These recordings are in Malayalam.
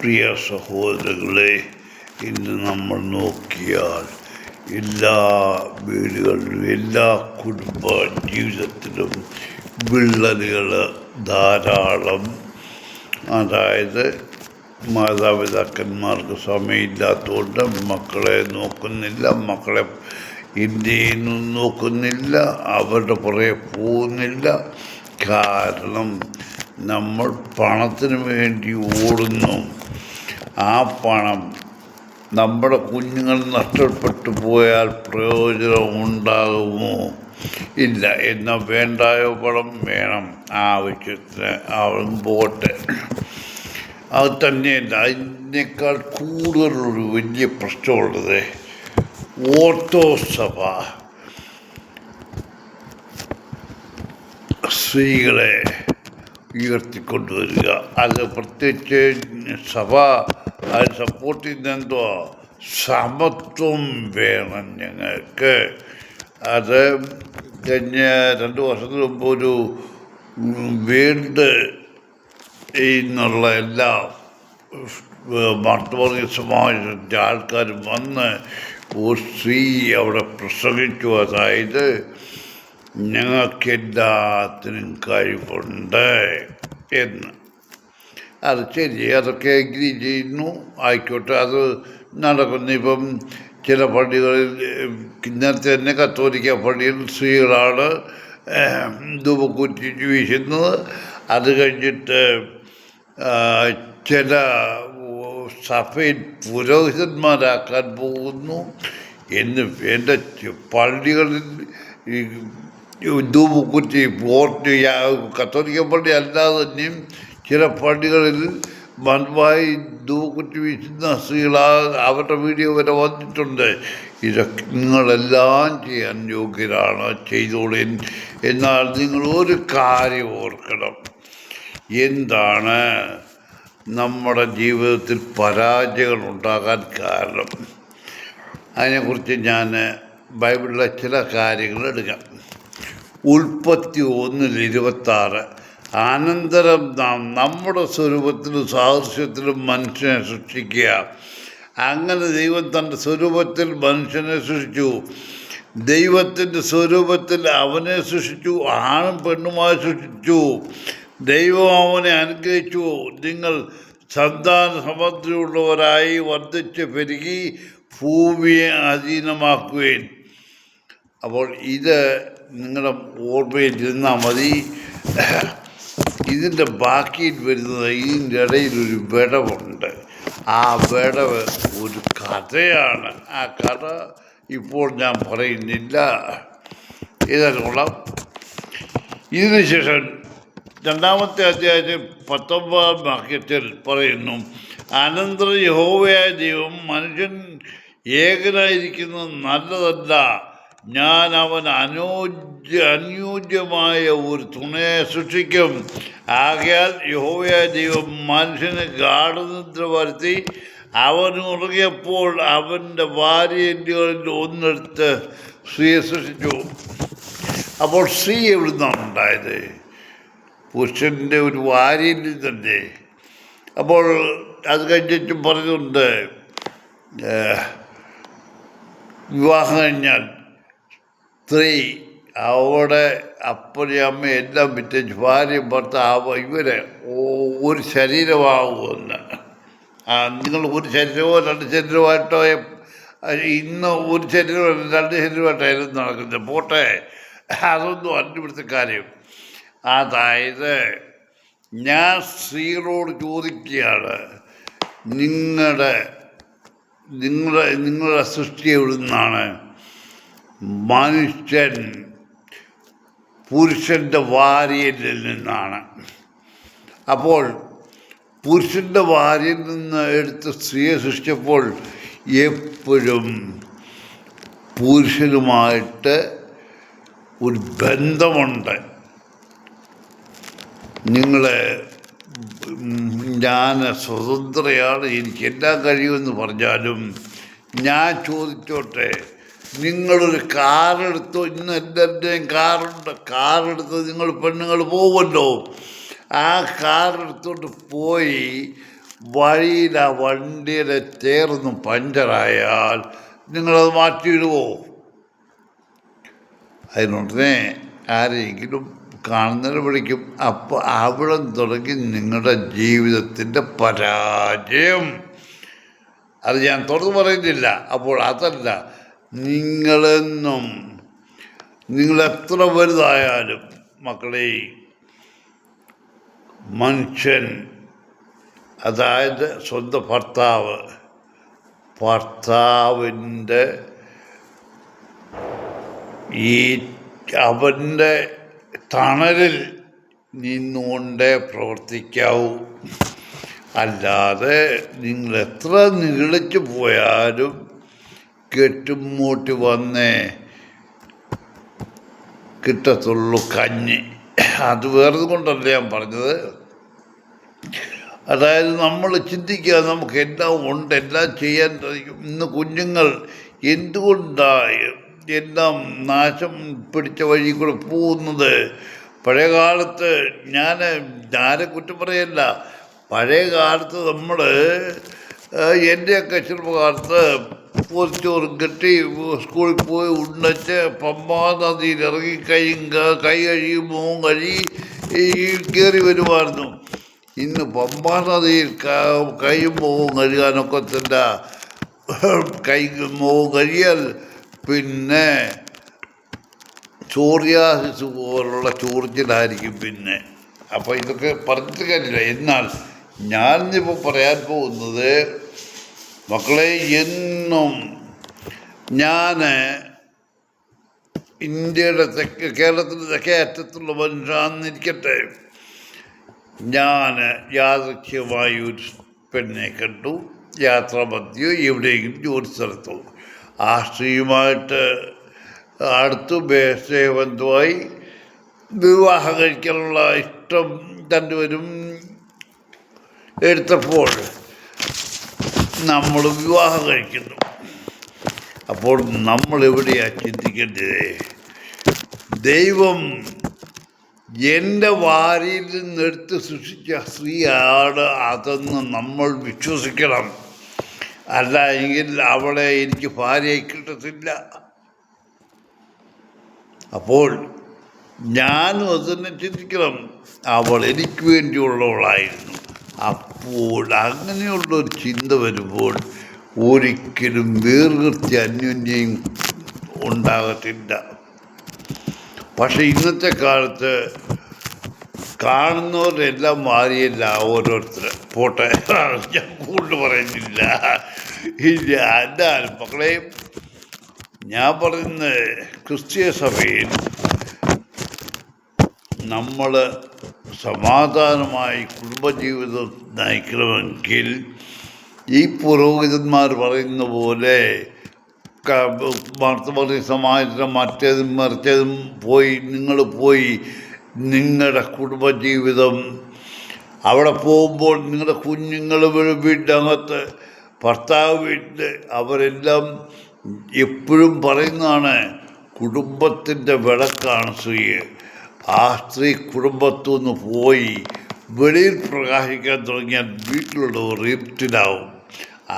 പ്രിയ സഹോദരങ്ങളെ, ഇന്ന് നമ്മൾ നോക്കിയാൽ എല്ലാ വീടുകളിലും എല്ലാ കുടുംബ ജീവിതത്തിലും വിള്ളലുകൾ ധാരാളം. അതായത് മാതാപിതാക്കന്മാർക്ക് സമയമില്ലാത്തതുകൊണ്ട് മക്കളെ നോക്കുന്നില്ല, മക്കളെ ഇന്ത്യയിൽ നിന്നും നോക്കുന്നില്ല, അവരുടെ പുറകെ പോകുന്നില്ല. കാരണം നമ്മൾ പണത്തിന് വേണ്ടി ഓടുന്നു. ആ പണം നമ്മുടെ കുഞ്ഞുങ്ങൾ നഷ്ടപ്പെട്ടു പോയാൽ പ്രയോജനമുണ്ടാകുമോ? ഇല്ല. എന്നാൽ വേണ്ടായോ പണം? വേണം, ആവശ്യത്തിന് അവൻ പോട്ടെ. അത് തന്നെയല്ല, അതിനേക്കാൾ കൂടുതലൊരു വലിയ പ്രശ്നമുള്ളത് ഓർത്തഡോക്സ് സഭ സ്ത്രീകളെ ഉയർത്തിക്കൊണ്ടുവരിക. അത് പ്രത്യേകിച്ച് സഭ അത് സപ്പോർട്ട് ചെയ്യുന്നതെന്തോ സമത്വം വേണം ഞങ്ങൾക്ക്. അത് കഴിഞ്ഞ 2 വർഷത്തിന് മുമ്പ് ഒരു വേൾഡ് എന്നുള്ള എല്ലാ മാർത്തോമാ സമാജത്തിൻ്റെ ആൾക്കാരും വന്ന് ഒരു സ്ത്രീ അവിടെ പ്രസംഗിച്ചു. അതായത് ഞങ്ങൾക്കെല്ലാത്തിനും കഴിവുണ്ട് എന്ന്. അത് ശരി, അതൊക്കെ എഗ്രി ചെയ്യുന്നു, ആയിക്കോട്ടെ, അത് നടക്കുന്നു. ഇപ്പം ചില പള്ളികളിൽ നേരത്തെ തന്നെ കത്തോലിക്ക പള്ളിയിൽ സ്ത്രീകളാണ് ധൂപക്കുറ്റി വീശുന്നത്. അത് കഴിഞ്ഞിട്ട് ചില സഭയിൽ പുരോഹിതന്മാരാക്കാൻ പോകുന്നു. എന്ന് എൻ്റെ പള്ളികളിൽ ധൂപക്കുറ്റി പോർട്ട് കത്തോലിക്ക പള്ളി അല്ലാതെ തന്നെയും ചില പള്ളികളിൽ മൺവായി ധൂപക്കുറ്റി വീശുന്ന സ്ത്രീകളാ, അവരുടെ വീഡിയോ വരെ വന്നിട്ടുണ്ട്. ഇതൊക്കെ നിങ്ങളെല്ലാം ചെയ്യാൻ യോഗ്യരാണ്, ചെയ്തോളൂ. എന്നാൽ നിങ്ങൾ ഒരു കാര്യം ഓർക്കണം. എന്താണ് നമ്മുടെ ജീവിതത്തിൽ പരാജയങ്ങൾ ഉണ്ടാകാൻ കാരണം? അതിനെക്കുറിച്ച് ഞാൻ ബൈബിളിലെ ചില കാര്യങ്ങൾ എടുക്കാം. ഉൽപ്പത്തി 1:26 അനന്തരം നാം നമ്മുടെ സ്വരൂപത്തിലും സാദൃശ്യത്തിലും മനുഷ്യനെ സൃഷ്ടിക്കുക. അങ്ങനെ ദൈവം തൻ്റെ സ്വരൂപത്തിൽ മനുഷ്യനെ സൃഷ്ടിച്ചു. ദൈവത്തിൻ്റെ സ്വരൂപത്തിൽ അവനെ സൃഷ്ടിച്ചു, ആണും പെണ്ണുമായി സൃഷ്ടിച്ചു. ദൈവം അവനെ അനുഗ്രഹിച്ചു. നിങ്ങൾ സന്താന സമൃദ്ധിയുള്ളവരായി വർദ്ധിച്ച് പെരുകി ഭൂമിയെ അധീനമാക്കുകയും. അപ്പോൾ ഇത് നിങ്ങളുടെ ഓർമ്മയിൽ ഇരുന്നാൽ മതി. ഇതിൻ്റെ ബാക്കിയിൽ വരുന്നത് ഇതിൻ്റെ ഇടയിലൊരു വിടവുണ്ട്. ആ വിടവ് ഒരു കഥയാണ്. ആ കഥ ഇപ്പോൾ ഞാൻ പറയുന്നില്ല. ഇതെല്ലാം ഇതിനുശേഷം 2-ാമത്തെ അധ്യായത്തിൽ 19-ാം വാക്യത്തിൽ പറയുന്നു, അനന്തരം യഹോവയായ ദൈവം മനുഷ്യൻ ഏകനായിരിക്കുന്നത് നല്ലതല്ല, ഞാൻ അവന് അനുയോജ്യമായ ഒരു തുണയെ സൃഷ്ടിക്കും. ആകയാൽ യഹോവയായ ദൈവം മനുഷ്യന് ഗാഢനിദ്ര വരുത്തി അവൻ ഉറങ്ങിയപ്പോൾ അവൻ്റെ ഭാര്യകളിൽ ഒന്നെടുത്ത് സ്ത്രീയെ സൃഷ്ടിച്ചു. അപ്പോൾ സ്ത്രീ എവിടുന്നാണ് ഉണ്ടായത്? പുരുഷൻ്റെ ഒരു ഭാര്യയിൽ തന്നെ. അപ്പോൾ അത് കഴിഞ്ഞിട്ട് പറയുന്നുണ്ട്, വിവാഹം കഴിഞ്ഞാൽ സ്ത്രീ അവിടെ അപ്പനെയും അമ്മയും എല്ലാം വിറ്റേച്ച് ഭാര്യയും ഭർത്താവ് ഇവരെ ഒരു ശരീരമാകുമെന്ന്. നിങ്ങൾ ഒരു ശരീരമോ 2 ശരീരമായിട്ടോ ഇന്ന് ഒരു ശരീരം 2 ശരീരമായിട്ടായിരുന്നു നടക്കുന്നത്. പോട്ടെ, അതൊന്നും അല്ല ഇവിടുത്തെ കാര്യം. അതായത് ഞാൻ സ്ത്രീകളോട് ചോദിക്കുകയാണ്, നിങ്ങളുടെ സൃഷ്ടി എവിടുന്നാണ്? മനുഷ്യൻ പുരുഷൻ്റെ ഭാര്യയിൽ നിന്നാണ്. അപ്പോൾ പുരുഷൻ്റെ ഭാര്യയിൽ നിന്ന് എടുത്ത് സ്ത്രീയെ സൃഷ്ടിച്ചപ്പോൾ എപ്പോഴും പുരുഷനുമായിട്ട് ഒരു ബന്ധമുണ്ട്. ഞാൻ സ്വതന്ത്രയാണ്, എനിക്കെല്ലാം കഴിയുമെന്ന് പറഞ്ഞാലും ഞാൻ ചോദിച്ചോട്ടെ, നിങ്ങളൊരു കാറെടുത്തോ? ഇന്ന് എല്ലാവരുടെയും കാറുണ്ട്. കാറെടുത്ത് നിങ്ങൾ പെണ്ണുങ്ങൾ പോകുമല്ലോ. ആ കാറെടുത്തോട്ട് പോയി വഴിയിൽ ആ വണ്ടിയുടെ ചേർന്ന് പഞ്ചറായാൽ നിങ്ങളത് മാറ്റിയിടുവോ? അതിനുടനെ ആരെങ്കിലും കാണുന്നതിന് വിളിക്കും. അപ്പോൾ അവിടെ തുടങ്ങി നിങ്ങളുടെ ജീവിതത്തിൻ്റെ പരാജയം. അത് ഞാൻ തുറന്നു പറയുന്നില്ല. അപ്പോൾ അതല്ല, നിങ്ങളെന്നും നിങ്ങളെത്ര വലുതായാലും മക്കളെ, മനുഷ്യൻ, അതായത് സ്വന്തം ഭർത്താവിൻ്റെ ഈ അവൻ്റെ തണലിൽ നിന്നുകൊണ്ടേ പ്രവർത്തിക്കാവൂ. അല്ലാതെ നിങ്ങൾ എത്ര നിഗളിച്ചു പോയാലും കെട്ടുമൂട്ടി വന്നേ കിട്ടത്തുള്ളൂ കഞ്ഞി. അത് വേറെ കൊണ്ടല്ല ഞാൻ പറഞ്ഞത്. അതായത് നമ്മൾ ചിന്തിക്കുക, നമുക്ക് എല്ലാം ഉണ്ട്, എല്ലാം ചെയ്യാൻ സാധിക്കും. ഇന്ന് കുഞ്ഞുങ്ങൾ എന്തുകൊണ്ടാണ് എല്ലാം നാശം പിടിച്ച വഴി കൂടെ പോകുന്നത്? പഴയ കാലത്ത് ആരെ കുറ്റം പറയല്ല, പഴയ കാലത്ത് നമ്മൾ എൻ്റെയൊക്കെ ചെറുപ്പകാലത്ത് പൊതിച്ചോറും കെട്ടി സ്കൂളിൽ പോയി ഉണ്ണച്ച് പമ്പാ നദിയിൽ ഇറങ്ങി കൈ കഴുകി മുഖം കഴുകി കയറി വരുമായിരുന്നു. ഇന്ന് പമ്പാ നദിയിൽ കൈയും മുഖവും കഴുകാനൊക്കത്തില്ല. മുഖം കഴുകിയാൽ പിന്നെ സോറിയാസിസ് പോലുള്ള ചൊറിച്ചിലായിരിക്കും പിന്നെ. അപ്പോൾ ഇതൊക്കെ പറഞ്ഞിട്ട് കാര്യമില്ല. എന്നാൽ ഞാനിപ്പോൾ പറയാൻ പോകുന്നത്, മക്കളെ, എന്നും ഞാൻ ഇന്ത്യയുടെ കേരളത്തിൻ്റെ തെക്കേ അറ്റത്തുള്ള മനുഷ്യന്നിരിക്കട്ടെ, ഞാൻ യാദൃച്ഛികമായി ഒരു പെണ്ണെ കണ്ടു. യാത്രാമധ്യേ എവിടെയെങ്കിലും ജോലി സ്ഥലത്തോ ആ സ്ത്രീയുമായിട്ട് അടുത്ത് ബന്ധുവായി വിവാഹം കഴിക്കാനുള്ള ഇഷ്ടം രണ്ടുപേരും എടുത്തപ്പോൾ നമ്മൾ വിവാഹം കഴിക്കുന്നു. അപ്പോൾ നമ്മൾ എവിടെയാണ് ചിന്തിക്കേണ്ടത്? ദൈവം എൻ്റെ വാരിയിൽ നിന്നെടുത്ത് സൃഷ്ടിച്ച സ്ത്രീയാണ് അതെന്ന് നമ്മൾ വിശ്വസിക്കണം. അല്ല എങ്കിൽ അവളെ എനിക്ക് ഭാര്യയായി കിട്ടത്തില്ല. അപ്പോൾ ഞാനും അതുതന്നെ ചിന്തിക്കണം, അവൾ എനിക്ക് വേണ്ടിയുള്ളവളായിരുന്നു. അപ്പോൾ അങ്ങനെയുള്ളൊരു ചിന്ത വരുമ്പോൾ ഒരിക്കലും വേർകൃത്യ അന്യോന്യം ഉണ്ടാകത്തില്ല. പക്ഷെ ഇന്നത്തെ കാലത്ത് കാണുന്നവരെല്ലാം മാറിയല്ല ഓരോരുത്തർ. പോട്ടെ, ഞാൻ കൂടുതൽ പറയുന്നില്ല. ഇല്ല, എന്തായാലും മക്കളെ, ഞാൻ പറയുന്നത് ക്രിസ്തീയ സഭയിൽ നമ്മൾ സമാധാനമായി കുടുംബജീവിതം നയിക്കണമെങ്കിൽ ഈ പുരോഹിതന്മാർ പറയുന്ന പോലെ മർത്തമറി സമാജത്തിലും മറ്റേതും മറിച്ചതും നിങ്ങൾ പോയി നിങ്ങളുടെ കുടുംബജീവിതം അവിടെ പോകുമ്പോൾ നിങ്ങളുടെ കുഞ്ഞുങ്ങൾ വീട്ടിനകത്ത്, ഭർത്താവ് വീട്ടിൽ, അവരെല്ലാം എപ്പോഴും പറയുന്നതാണ് കുടുംബത്തിൻ്റെ വിളക്കാണ് സ്ത്രീ. ആ സ്ത്രീ കുടുംബത്തു നിന്ന് പോയി വെളിയിൽ പ്രകാശിക്കാൻ തുടങ്ങിയാൽ വീട്ടിലുള്ളവർ ഇരുട്ടിലാവും.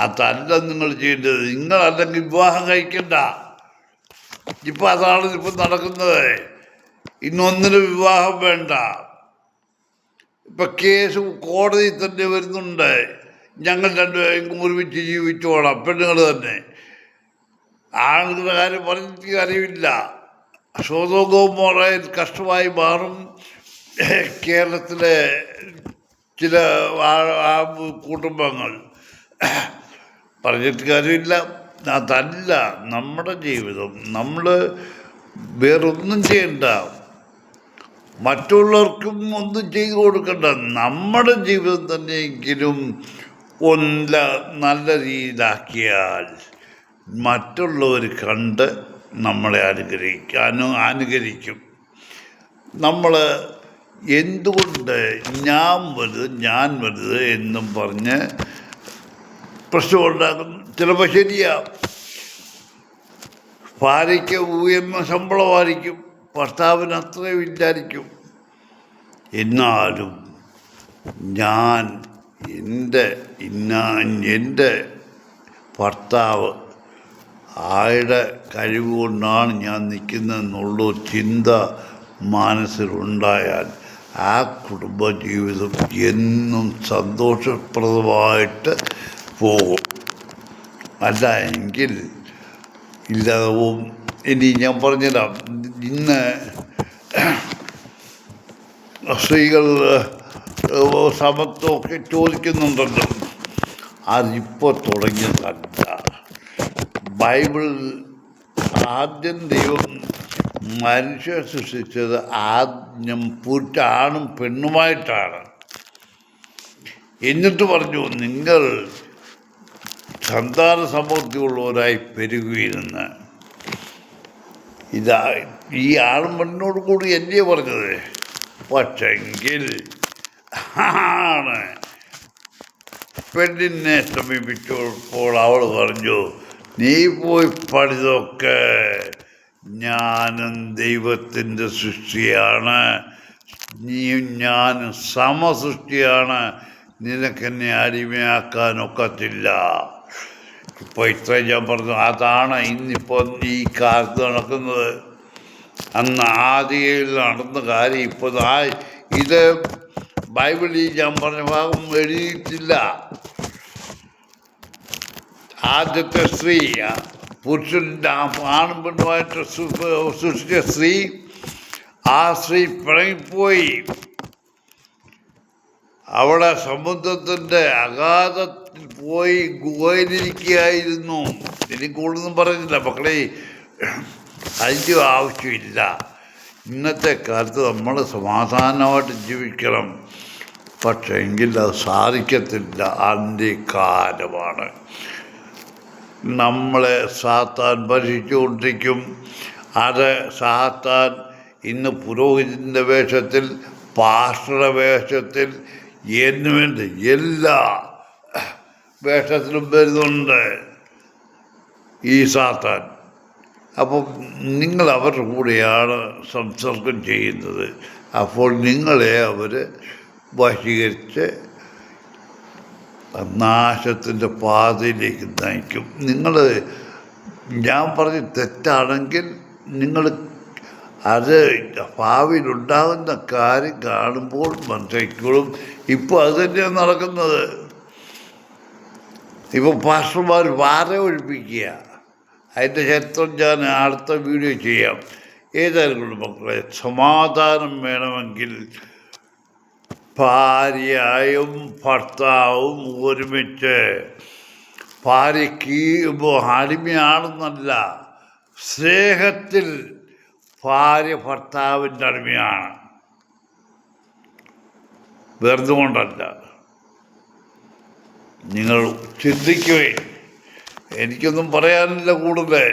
അതല്ല നിങ്ങൾ ചെയ്യേണ്ടത്. നിങ്ങളല്ലെങ്കിൽ വിവാഹം കഴിക്കണ്ട. ഇപ്പം അതാണ് ഇപ്പം നടക്കുന്നത്. ഇന്നൊന്നിനും വിവാഹം വേണ്ട. ഇപ്പം കേസ് കോടതിയിൽ തന്നെ വരുന്നുണ്ട്. ഞങ്ങൾ രണ്ടുപേരും ഒരുമിച്ച് ജീവിച്ചോളാം, പെണ്ണുങ്ങൾ തന്നെ. ആണുങ്ങളുടെ കാര്യം പറഞ്ഞിട്ട് അറിയില്ല. സ്വതോഗോമോറയിൽ കഷ്ടമായി മാറും കേരളത്തിലെ ചില കുടുംബങ്ങൾ. പറഞ്ഞിട്ട് കാര്യമില്ല. അതല്ല നമ്മുടെ ജീവിതം. നമ്മൾ വേറൊന്നും ചെയ്യണ്ട, മറ്റുള്ളവർക്കും ഒന്നും ചെയ്തു കൊടുക്കണ്ട. നമ്മുടെ ജീവിതം തന്നെയെങ്കിലും നല്ല രീതിയിലാക്കിയാൽ മറ്റുള്ളവർ കണ്ട് നമ്മളെ അനുകരിക്കും. നമ്മൾ എന്തുകൊണ്ട് ഞാൻ വലുത് എന്നും പറഞ്ഞ് പ്രശ്നമുണ്ടാക്കുന്നു. ചിലപ്പോൾ ശരിയാ, ഭാര്യയ്ക്ക് ഉയർന്ന ശമ്പളമായിരിക്കും, ഭർത്താവിന് അത്രയും ഇല്ലായിരിക്കും. എന്നാലും ഞാൻ എൻ്റെ ഭർത്താവ് ആയുടെ കഴിവ് കൊണ്ടാണ് ഞാൻ നിൽക്കുന്നതെന്നുള്ള ചിന്ത മനസ്സിലുണ്ടായാൽ ആ കുടുംബജീവിതം എന്നും സന്തോഷപ്രദമായിട്ട് പോകും. അല്ല എങ്കിൽ ഇല്ലാതെ പോവും. ഇനി ഞാൻ പറഞ്ഞുതരാം. ഇന്ന് സ്ത്രീകൾ സമത്വമൊക്കെ ചോദിക്കുന്നുണ്ടല്ലോ. അതിപ്പോൾ തുടങ്ങിയതല്ല. ബൈബിൾ ആദ്യം ദൈവം മനുഷ്യരെ സൃഷ്ടിച്ചത് ആദ്യം ആണും പെണ്ണുമായിട്ടാണ്. എന്നിട്ട് പറഞ്ഞു, നിങ്ങൾ സന്താന സമൃദ്ധിയുള്ളവരായി പെരുകുകയെന്ന്. ഈ ആണും പെണ്ണിനോട് കൂടി എന്നെ പറഞ്ഞത്. പക്ഷെങ്കിൽ ആണ് പെണ്ണിനെ സമീപിച്ചപ്പോൾ അവൾ പറഞ്ഞു, നീ പോയി പഠിതൊക്കെ, ഞാനും ദൈവത്തിൻ്റെ സൃഷ്ടിയാണ്, നീയും ഞാനും സമസൃഷ്ടിയാണ്, നിനക്കെന്നെ അടിമയാക്കാനൊക്കത്തില്ല. ഇപ്പോൾ ഇത്രയും ഞാൻ പറഞ്ഞു. അതാണ് ഇന്നിപ്പോൾ ഈ കാലത്ത് നടക്കുന്നത്. അന്ന് ആദിയിൽ നടന്ന കാര്യം ഇപ്പോൾ ഇത് ബൈബിളിൽ ഞാൻ പറഞ്ഞ ഭാഗം എഴുതിയിട്ടില്ല. ആദ്യത്തെ സ്ത്രീ, പുരുഷൻ്റെ ആണും പെണ്ണുമായിട്ട് സൃഷ്ടിച്ച സ്ത്രീ, ആ സ്ത്രീ പിണങ്ങിപ്പോയി. അവിടെ സമുദ്രത്തിൻ്റെ അഗാധത്തിൽ പോയി ഗുഹയിലിരിക്കുകയായിരുന്നു. എനിക്ക് കൂടുതലൊന്നും പറയുന്നില്ല മക്കളെ, അതിൻ്റെ ആവശ്യമില്ല. ഇന്നത്തെ കാലത്ത് നമ്മൾ സമാധാനമായിട്ട് ജീവിക്കണം. പക്ഷേ എങ്കിൽ അത് സാധിക്കത്തില്ല. അതിൻ്റെ കാലമാണ്. നമ്മളെ സാത്താൻ ഭരിച്ചുകൊണ്ടിരിക്കും. അത് സാത്താൻ ഇന്ന് പുരോഹിതൻ്റെ വേഷത്തിൽ, പാസ്റ്ററുടെ വേഷത്തിൽ, എന്നുവേണ്ട എല്ലാ വേഷത്തിലും വരുന്നുണ്ട് ഈ സാത്താൻ. അപ്പം നിങ്ങൾ അവരുടെ കൂടെയാണ് സംസർഗം ചെയ്യുന്നത്. അപ്പോൾ നിങ്ങളെ അവർ വശീകരിച്ച് നാശത്തിൻ്റെ പാതയിലേക്ക് നയിക്കും. ഞാൻ പറഞ്ഞ് തെറ്റാണെങ്കിൽ നിങ്ങൾ അത് ഭാവിയിലുണ്ടാകുന്ന കാര്യം കാണുമ്പോൾ മനസ്സിലാക്കിക്കോളും. ഇപ്പോൾ അത് തന്നെയാണ് നടക്കുന്നത്. ഇപ്പോൾ പാസ്റ്റർമാർ വാര ഒഴിപ്പിക്കുക. അതിൻ്റെ ചരിത്രം ഞാൻ അടുത്ത വീഡിയോ ചെയ്യാം. ഏതായാലും മക്കളെ, സമാധാനം വേണമെങ്കിൽ ഭാര്യയും ഭർത്താവും ഒരുമിച്ച്, ഭാര്യയ്ക്ക് അടിമയാണെന്നല്ല, സ്നേഹത്തിൽ ഭാര്യ ഭർത്താവിൻ്റെ അടിമയാണ്, വെറുതെ കൊണ്ടല്ല. നിങ്ങൾ ചിന്തിക്കുകയും. എനിക്കൊന്നും പറയാനില്ല കൂടുതൽ.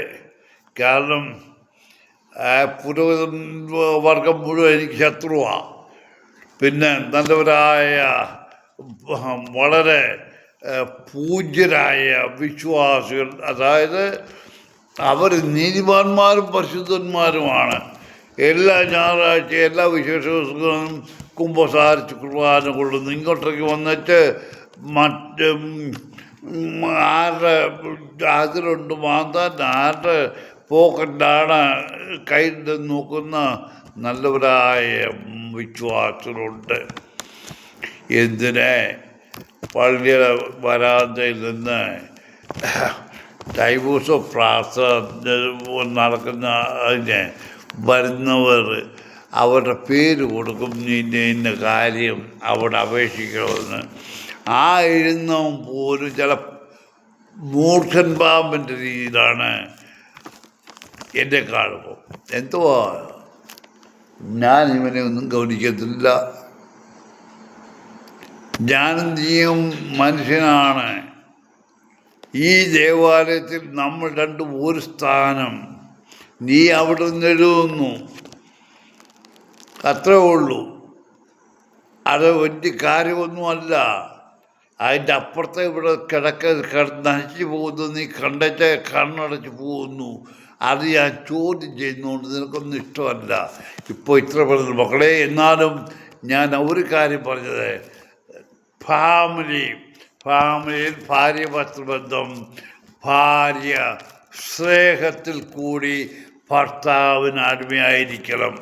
കാരണം പുരോഹിതൻ വർഗം മുഴുവൻ എനിക്ക് ശത്രുവാണ്. പിന്നെ നല്ലവരായ വളരെ പൂജ്യരായ വിശ്വാസികൾ, അതായത് അവർ നീതിമാന്മാരും പരിശുദ്ധന്മാരുമാണ്. എല്ലാ ഞായറാഴ്ച എല്ലാ വിശേഷ ദിവസങ്ങളും കുമ്പസാരിച്ച് കുർബാന കൊള്ളുന്നു. ഇങ്ങോട്ടേക്ക് വന്നിട്ട് മറ്റ് ആരുടെ അതിലുണ്ട് മാന്താൻ, ആരുടെ പോക്കറ്റാണ് കയ്യിൽ നോക്കുന്ന നല്ലവരായ വിശ്വാസികളുണ്ട്. എന്തിനെ പള്ളിയുടെ വരാന്തയിൽ നിന്ന് ഡൈവോഴ്സ് ഓഫ് പ്രാർത്ഥന നടക്കുന്ന അതിന് വരുന്നവർ അവരുടെ പേര് കൊടുക്കും, ഇന്ന കാര്യം അവിടെ അപേക്ഷിക്കണമെന്ന്. ആ എഴുന്നവൻ പോലും ചില മൂർഖൻ പാമ്പിൻ്റെ രീതിയിലാണ് എന്നെ കാണുമ്പോൾ. എന്തുവാ, ഞാൻ ഇവനെ ഒന്നും ഗൗനിക്കത്തില്ല. ഞാനും നീയും മനുഷ്യനാണ്. ഈ ദേവാലയത്തിൽ നമ്മൾ രണ്ടും ഒരു സ്ഥാനം. നീ അവിടെ നിന്ന് എഴുതുന്നു, അത്രേ ഉള്ളൂ. അത് വലിയ കാര്യമൊന്നുമല്ല. അതിൻ്റെ അപ്പുറത്തെ ഇവിടെ നശിച്ചു പോകുന്നു. നീ കണ്ടിട്ട് കണ്ണടച്ച് പോകുന്നു. അത് ഞാൻ ചോദ്യം ചെയ്യുന്നതുകൊണ്ട് നിനക്കൊന്നും ഇഷ്ടമല്ല. ഇപ്പോൾ ഇത്ര പറഞ്ഞു മക്കളെ. എന്നാലും ഞാൻ ഒരു കാര്യം പറഞ്ഞത്, ഫാമിലിയിൽ ഭാര്യ ഭർത്തൃബന്ധം, ഭാര്യ സ്നേഹത്തിൽ കൂടി ഭർത്താവിന് അടിമയായിരിക്കണം.